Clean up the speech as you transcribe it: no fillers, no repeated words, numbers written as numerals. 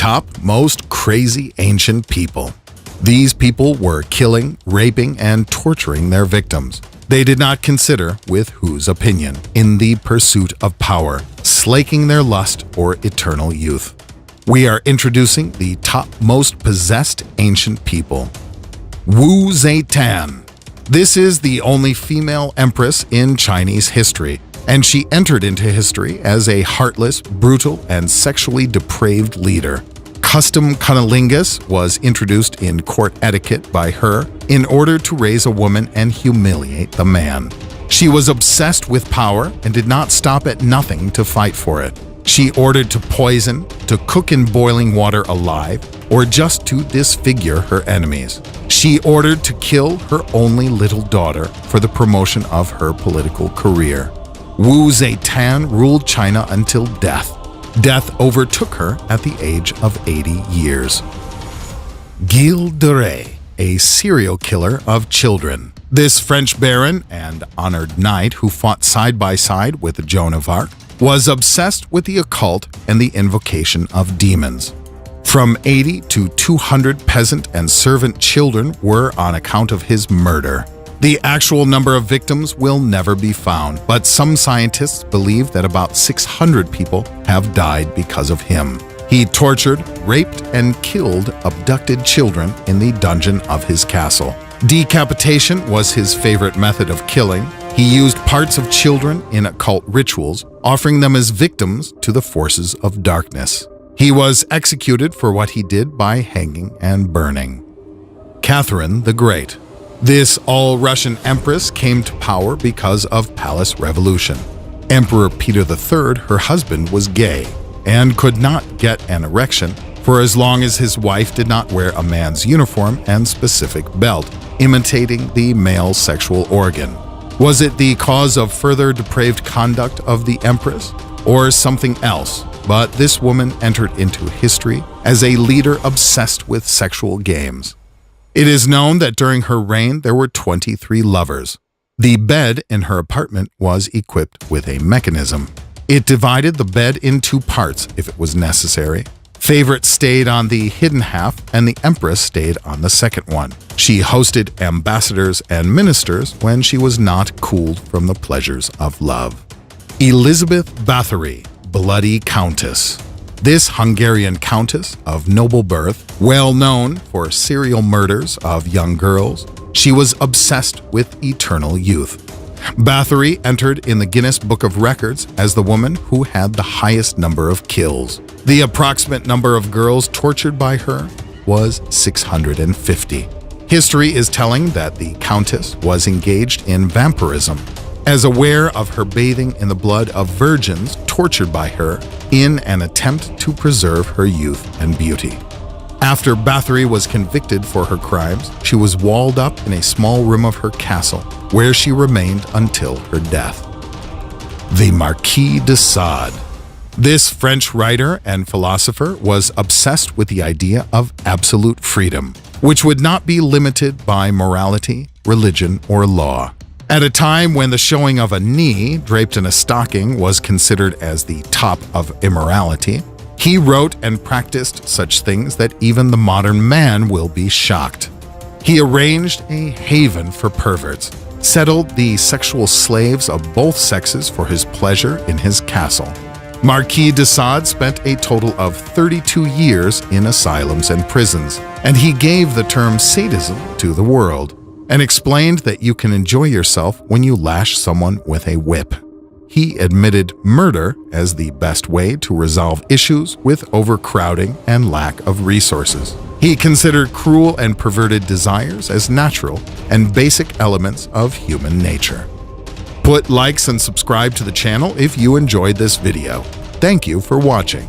top most crazy ancient people. These people were killing, raping, and torturing their victims. They did not consider with whose opinion, in the pursuit of power, slaking their lust or eternal youth. We are introducing the top most possessed ancient people. Wu Zetian. This is the only female empress in Chinese history, and she entered into history as a heartless, brutal, and sexually depraved leader. Custom cunnilingus was introduced in court etiquette by her in order to raise a woman and humiliate the man. She was obsessed with power and did not stop at nothing to fight for it. She ordered to poison, to cook in boiling water alive, or just to disfigure her enemies. She ordered to kill her only little daughter for the promotion of her political career. Wu Zetian ruled China until death. Death overtook her at the age of 80 years. Gilles de Rais, a serial killer of children. This French baron and honored knight who fought side by side with Joan of Arc was obsessed with the occult and the invocation of demons. From 80 to 200 peasant and servant children were on account of his murder. The actual number of victims will never be found, but some scientists believe that about 600 people have died because of him. He tortured, raped, and killed abducted children in the dungeon of his castle. Decapitation was his favorite method of killing. He used parts of children in occult rituals, offering them as victims to the forces of darkness. He was executed for what he did by hanging and burning. Catherine the Great. This all-Russian empress came to power because of palace revolution. Emperor Peter III, her husband, was gay and could not get an erection for as long as his wife did not wear a man's uniform and specific belt, imitating the male sexual organ. Was it the cause of further depraved conduct of the empress, or something else? But this woman entered into history as a leader obsessed with sexual games. It is known that during her reign there were 23 lovers. The bed in her apartment was equipped with a mechanism. It divided the bed in two parts if it was necessary. Favorites stayed on the hidden half and the empress stayed on the second one. She hosted ambassadors and ministers when she was not cooled from the pleasures of love. Elizabeth Bathory, Bloody Countess. This Hungarian countess of noble birth, well known for serial murders of young girls, she was obsessed with eternal youth. Bathory entered in the Guinness Book of Records as the woman who had the highest number of kills. The approximate number of girls tortured by her was 650. History is telling that the countess was engaged in vampirism, as aware of her bathing in the blood of virgins tortured by her in an attempt to preserve her youth and beauty. After Bathory was convicted for her crimes, she was walled up in a small room of her castle, where she remained until her death. The Marquis de Sade. This French writer and philosopher was obsessed with the idea of absolute freedom, which would not be limited by morality, religion, or law. At a time when the showing of a knee draped in a stocking was considered as the top of immorality, he wrote and practiced such things that even the modern man will be shocked. He arranged a haven for perverts, settled the sexual slaves of both sexes for his pleasure in his castle. Marquis de Sade spent a total of 32 years in asylums and prisons, and he gave the term sadism to the world, and explained that you can enjoy yourself when you lash someone with a whip. He admitted murder as the best way to resolve issues with overcrowding and lack of resources. He considered cruel and perverted desires as natural and basic elements of human nature. Put likes and subscribe to the channel if you enjoyed this video. Thank you for watching.